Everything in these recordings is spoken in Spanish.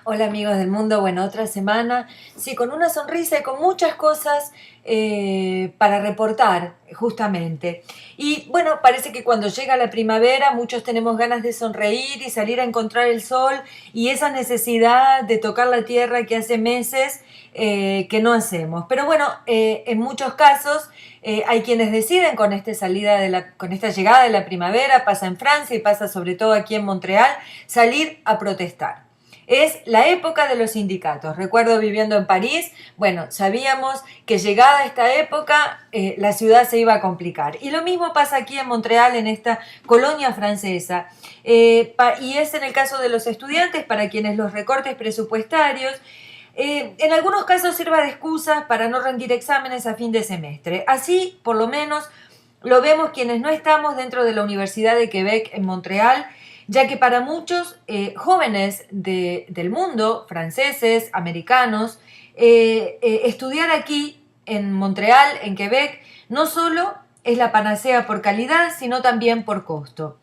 Hola amigos del mundo, bueno, otra semana, sí, con una sonrisa y con muchas cosas para reportar, justamente. Y bueno, parece que cuando llega la primavera muchos tenemos ganas de sonreír y salir a encontrar el sol y esa necesidad de tocar la tierra que hace meses que no hacemos. Pero bueno, en muchos casos hay quienes deciden con con esta llegada de la primavera, pasa en Francia y pasa sobre todo aquí en Montreal, salir a protestar. Es la época de los sindicatos. Recuerdo viviendo en París, bueno, sabíamos que llegada esta época la ciudad se iba a complicar. Y lo mismo pasa aquí en Montreal, en esta colonia francesa. Y es en el caso de los estudiantes, para quienes los recortes presupuestarios en algunos casos sirva de excusa para no rendir exámenes a fin de semestre. Así, por lo menos, lo vemos quienes no estamos dentro de la Universidad de Quebec en Montreal, ya que para muchos jóvenes del mundo, franceses, americanos, estudiar aquí en Montreal, en Quebec, no solo es la panacea por calidad, sino también por costo.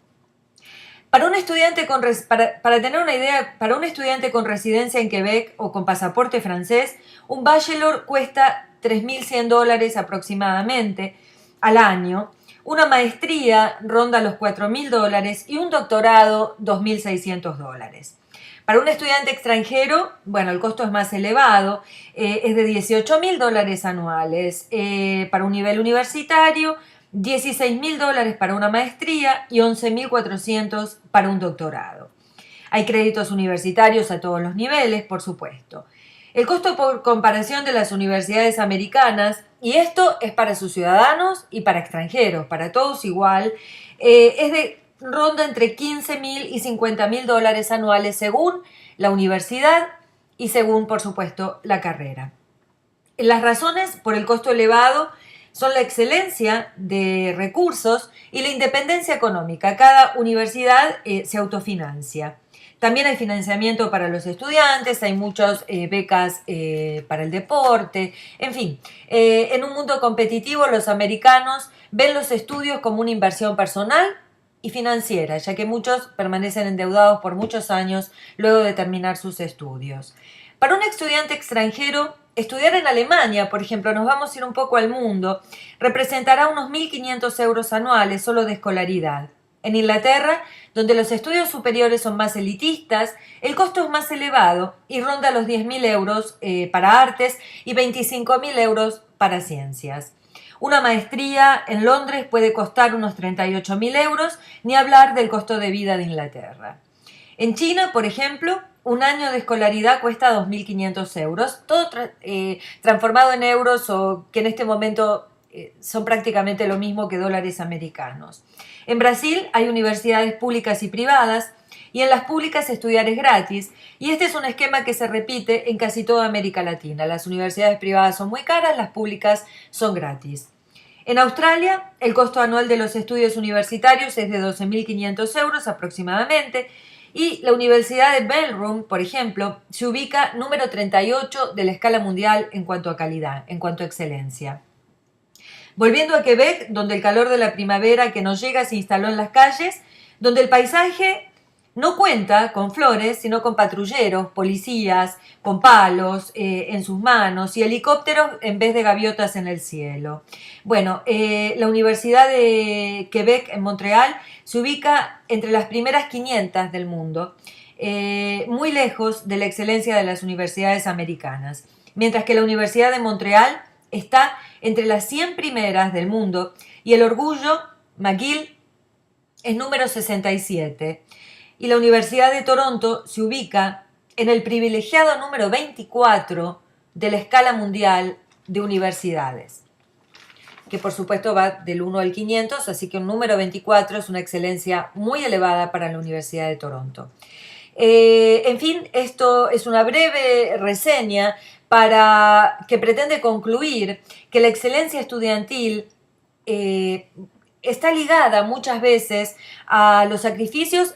Para un estudiante para tener una idea, para un estudiante con residencia en Quebec o con pasaporte francés, un bachelor cuesta $3.100 aproximadamente al año. Una maestría ronda los $4.000 y un doctorado $2.600. Para un estudiante extranjero, bueno, el costo es más elevado, es de $18.000 anuales. Para un nivel universitario, $16.000 para una maestría y $11.400 para un doctorado. Hay créditos universitarios a todos los niveles, por supuesto. El costo por comparación de las universidades americanas, y esto es para sus ciudadanos y para extranjeros, para todos igual, ronda entre $15.000 y $50.000 anuales según la universidad y según, por supuesto, la carrera. Las razones por el costo elevado son la excelencia de recursos y la independencia económica. Cada universidad se autofinancia. También hay financiamiento para los estudiantes, hay muchas becas para el deporte, en fin. En un mundo competitivo los americanos ven los estudios como una inversión personal y financiera, ya que muchos permanecen endeudados por muchos años luego de terminar sus estudios. Para un estudiante extranjero, estudiar en Alemania, por ejemplo, nos vamos a ir un poco al mundo, representará unos 1.500 euros anuales solo de escolaridad. En Inglaterra, donde los estudios superiores son más elitistas, el costo es más elevado y ronda los 10.000 euros para artes y 25.000 euros para ciencias. Una maestría en Londres puede costar unos 38.000 euros, ni hablar del costo de vida de Inglaterra. En China, por ejemplo, un año de escolaridad cuesta 2.500 euros, todo transformado en euros o que en este momento son prácticamente lo mismo que dólares americanos. En Brasil hay universidades públicas y privadas y en las públicas estudiar es gratis y este es un esquema que se repite en casi toda América Latina. Las universidades privadas son muy caras, las públicas son gratis. En Australia, el costo anual de los estudios universitarios es de 12.500 euros aproximadamente y la Universidad de Melbourne, por ejemplo, se ubica número 38 de la escala mundial en cuanto a calidad, en cuanto a excelencia. Volviendo a Quebec, donde el calor de la primavera que nos llega se instaló en las calles, donde el paisaje no cuenta con flores, sino con patrulleros, policías, con palos en sus manos y helicópteros en vez de gaviotas en el cielo. Bueno, la Universidad de Quebec en Montreal se ubica entre las primeras 500 del mundo, muy lejos de la excelencia de las universidades americanas, mientras que la Universidad de Montreal está entre las 100 primeras del mundo y el orgullo McGill es número 67 y la Universidad de Toronto se ubica en el privilegiado número 24 de la escala mundial de universidades, que por supuesto va del 1 al 500, así que un número 24 es una excelencia muy elevada para la Universidad de Toronto. En fin, esto es una breve reseña que pretende concluir que la excelencia estudiantil está ligada muchas veces a los sacrificios,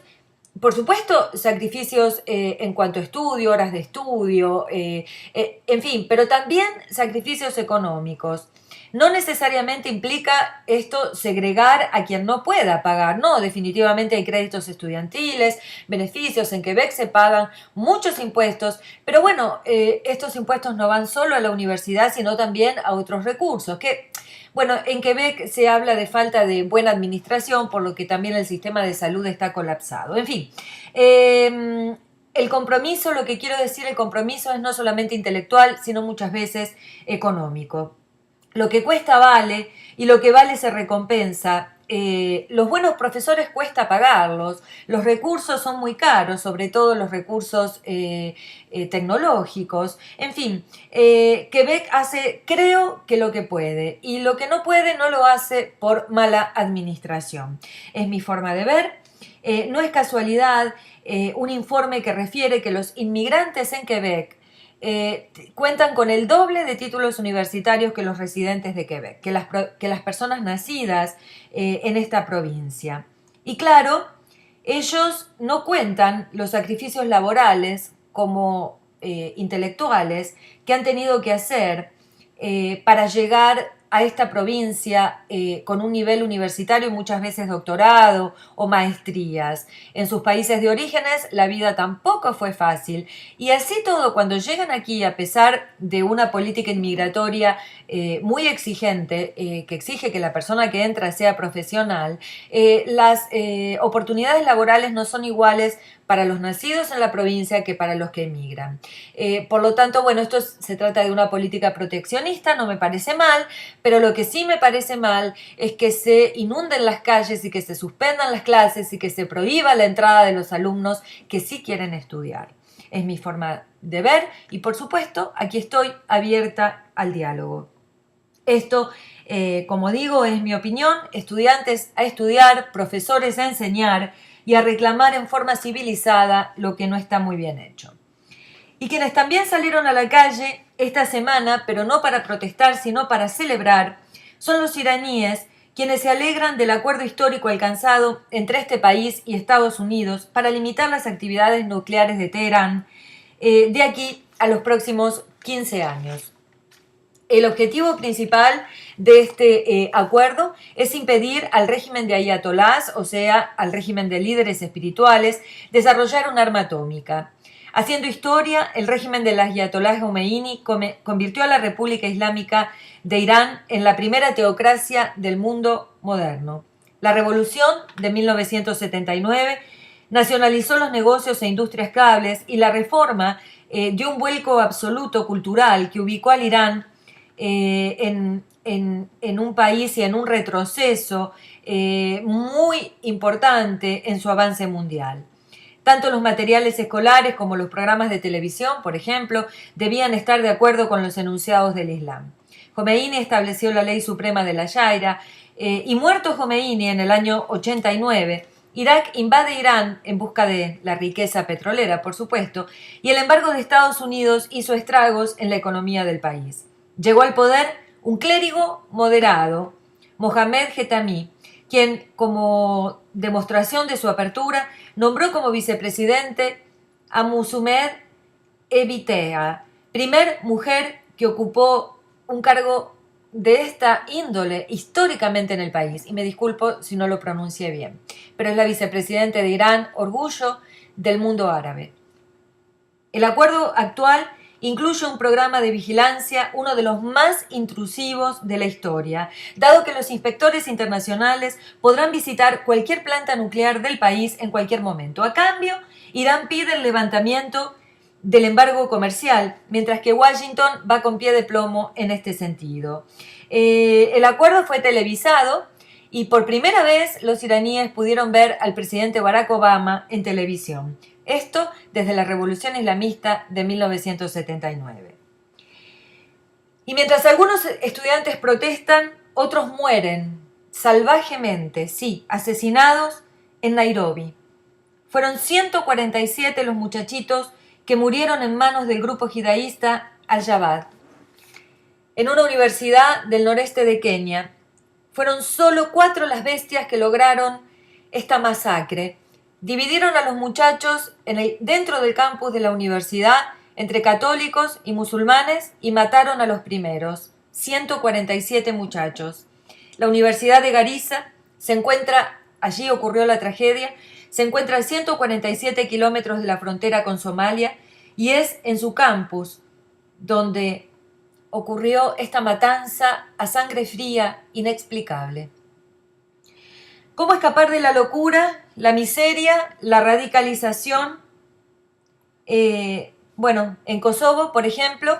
por supuesto, sacrificios en cuanto a estudio, horas de estudio, en fin, pero también sacrificios económicos. No necesariamente implica esto segregar a quien no pueda pagar, no, definitivamente hay créditos estudiantiles, beneficios, en Quebec se pagan muchos impuestos, pero bueno, estos impuestos no van solo a la universidad, sino también a otros recursos, que bueno, en Quebec se habla de falta de buena administración, por lo que también el sistema de salud está colapsado. En fin, el compromiso, lo que quiero decir, el compromiso es no solamente intelectual, sino muchas veces económico. Lo que cuesta vale y lo que vale se recompensa. Los buenos profesores cuesta pagarlos, los recursos son muy caros, sobre todo los recursos tecnológicos. En fin, Quebec hace, creo que lo que puede, y lo que no puede no lo hace por mala administración. Es mi forma de ver. No es casualidad un informe que refiere que los inmigrantes en Quebec cuentan con el doble de títulos universitarios que los residentes de Quebec, que las personas nacidas en esta provincia. Y claro, ellos no cuentan los sacrificios laborales como intelectuales que han tenido que hacer para llegar a esta provincia con un nivel universitario y muchas veces doctorado o maestrías. En sus países de orígenes la vida tampoco fue fácil y así todo cuando llegan aquí a pesar de una política inmigratoria muy exigente que exige que la persona que entra sea profesional, las oportunidades laborales no son iguales para los nacidos en la provincia que para los que emigran. Por lo tanto, bueno, esto se trata de una política proteccionista, no me parece mal, pero lo que sí me parece mal es que se inunden las calles y que se suspendan las clases y que se prohíba la entrada de los alumnos que sí quieren estudiar. Es mi forma de ver y, por supuesto, aquí estoy abierta al diálogo. Esto, como digo, es mi opinión. Estudiantes a estudiar, profesores a enseñar y a reclamar en forma civilizada lo que no está muy bien hecho. Y quienes también salieron a la calle esta semana, pero no para protestar, sino para celebrar, son los iraníes, quienes se alegran del acuerdo histórico alcanzado entre este país y Estados Unidos para limitar las actividades nucleares de Teherán de aquí a los próximos 15 años. El objetivo principal de este acuerdo es impedir al régimen de ayatolás, o sea, al régimen de líderes espirituales, desarrollar un arma atómica. Haciendo historia, el régimen del ayatolá Jomeini convirtió a la República Islámica de Irán en la primera teocracia del mundo moderno. La revolución de 1979 nacionalizó los negocios e industrias cables y la reforma dio un vuelco absoluto cultural que ubicó al Irán en un país y en un retroceso muy importante en su avance mundial. Tanto los materiales escolares como los programas de televisión, por ejemplo, debían estar de acuerdo con los enunciados del Islam. Jomeini estableció la ley suprema de la Sharia y muerto Jomeini en el año 89, Irak invade Irán en busca de la riqueza petrolera, por supuesto, y el embargo de Estados Unidos hizo estragos en la economía del país. Llegó al poder un clérigo moderado, Mohamed Khatami, quien, como demostración de su apertura, nombró como vicepresidente a Musumed Ebitea, primer mujer que ocupó un cargo de esta índole históricamente en el país, y me disculpo si no lo pronuncié bien, pero es la vicepresidenta de Irán, orgullo del mundo árabe. El acuerdo actual incluye un programa de vigilancia, uno de los más intrusivos de la historia, dado que los inspectores internacionales podrán visitar cualquier planta nuclear del país en cualquier momento. A cambio, Irán pide el levantamiento del embargo comercial, mientras que Washington va con pie de plomo en este sentido. El acuerdo fue televisado y por primera vez los iraníes pudieron ver al presidente Barack Obama en televisión. Esto desde la Revolución Islamista de 1979. Y mientras algunos estudiantes protestan, otros mueren salvajemente, sí, asesinados en Nairobi. Fueron 147 los muchachitos que murieron en manos del grupo jidaísta Al-Shabaab. En una universidad del noreste de Kenia, fueron solo 4 las bestias que lograron esta masacre. Dividieron a los muchachos dentro del campus de la universidad entre católicos y musulmanes y mataron a los primeros. 147 muchachos. La Universidad de Garissa se encuentra, allí ocurrió la tragedia, se encuentra a 147 kilómetros de la frontera con Somalia y es en su campus donde ocurrió esta matanza a sangre fría inexplicable. ¿Cómo escapar de la locura, la miseria, la radicalización? Bueno, en Kosovo, por ejemplo,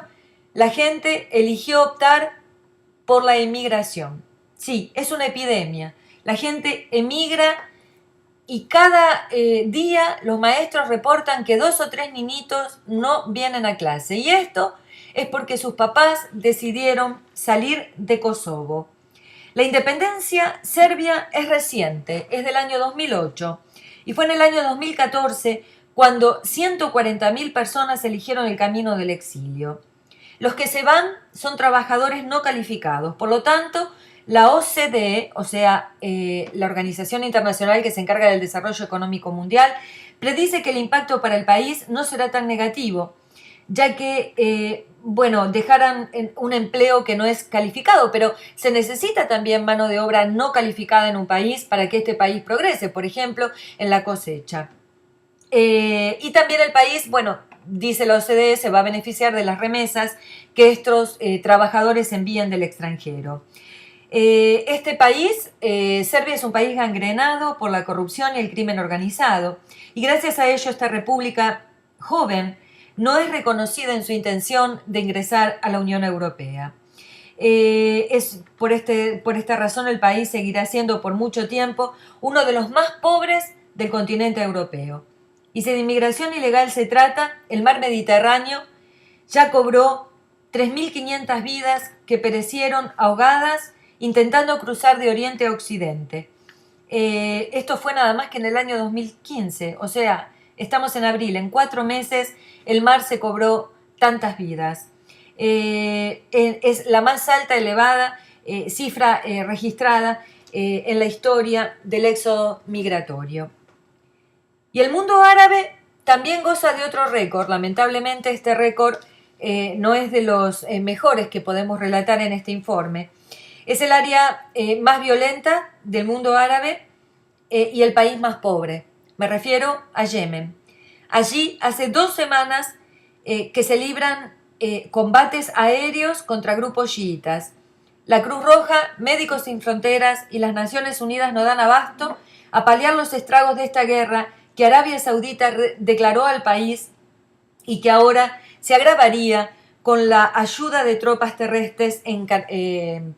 la gente eligió optar por la emigración. Sí, es una epidemia. La gente emigra y cada día los maestros reportan que 2 o 3 niñitos no vienen a clase. Y esto es porque sus papás decidieron salir de Kosovo. La independencia serbia es reciente, es del año 2008 y fue en el año 2014 cuando 140.000 personas eligieron el camino del exilio. Los que se van son trabajadores no calificados, por lo tanto, la OCDE, o sea, la Organización Internacional que se encarga del Desarrollo Económico Mundial, predice que el impacto para el país no será tan negativo, ya que, dejarán un empleo que no es calificado, pero se necesita también mano de obra no calificada en un país para que este país progrese, por ejemplo, en la cosecha. Y también el país, dice la OCDE, se va a beneficiar de las remesas que estos trabajadores envían del extranjero. Este país, Serbia, es un país gangrenado por la corrupción y el crimen organizado, y gracias a ello esta república joven no es reconocida en su intención de ingresar a la Unión Europea. Por esta razón el país seguirá siendo por mucho tiempo uno de los más pobres del continente europeo. Y si de inmigración ilegal se trata, el mar Mediterráneo ya cobró 3.500 vidas que perecieron ahogadas intentando cruzar de oriente a occidente. Esto fue nada más que en el año 2015, o sea, estamos en abril, en 4 meses el mar se cobró tantas vidas. Es la más alta, elevada cifra registrada en la historia del éxodo migratorio. Y el mundo árabe también goza de otro récord. Lamentablemente este récord no es de los mejores que podemos relatar en este informe. Es el área más violenta del mundo árabe y el país más pobre. Me refiero a Yemen. Allí hace 2 semanas que se libran combates aéreos contra grupos chiitas. La Cruz Roja, Médicos Sin Fronteras y las Naciones Unidas no dan abasto a paliar los estragos de esta guerra que Arabia Saudita declaró al país y que ahora se agravaría con la ayuda de tropas terrestres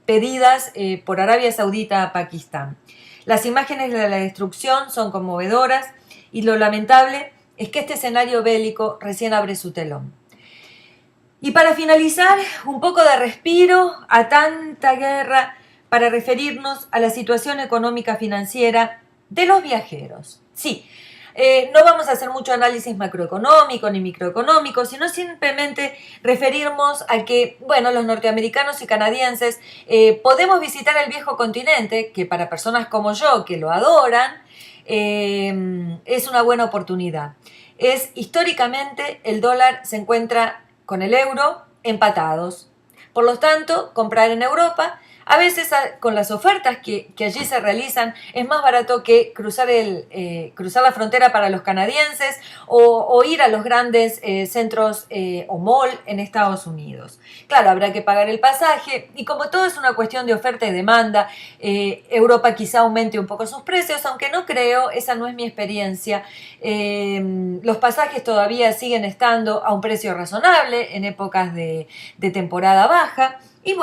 pedidas por Arabia Saudita a Pakistán. Las imágenes de la destrucción son conmovedoras y lo lamentable es que este escenario bélico recién abre su telón. Y para finalizar, un poco de respiro a tanta guerra para referirnos a la situación económica financiera de los viajeros. Sí, no vamos a hacer mucho análisis macroeconómico ni microeconómico, sino simplemente referirnos a que, los norteamericanos y canadienses podemos visitar el viejo continente, que para personas como yo, que lo adoran, es una buena oportunidad. Históricamente el dólar se encuentra con el euro empatados. Por lo tanto, comprar en Europa, a veces con las ofertas que allí se realizan, es más barato que cruzar la frontera para los canadienses o ir a los grandes centros o mall en Estados Unidos. Claro, habrá que pagar el pasaje y como todo es una cuestión de oferta y demanda, Europa quizá aumente un poco sus precios, aunque no creo, esa no es mi experiencia. Los pasajes todavía siguen estando a un precio razonable en épocas de temporada baja. Y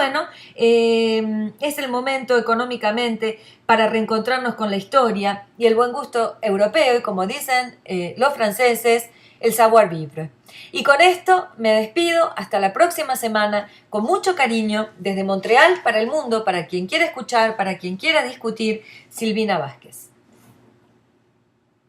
es el momento económicamente para reencontrarnos con la historia y el buen gusto europeo y, como dicen los franceses, el savoir-vivre. Y con esto me despido hasta la próxima semana con mucho cariño desde Montreal para el mundo, para quien quiera escuchar, para quien quiera discutir, Silvina Vázquez.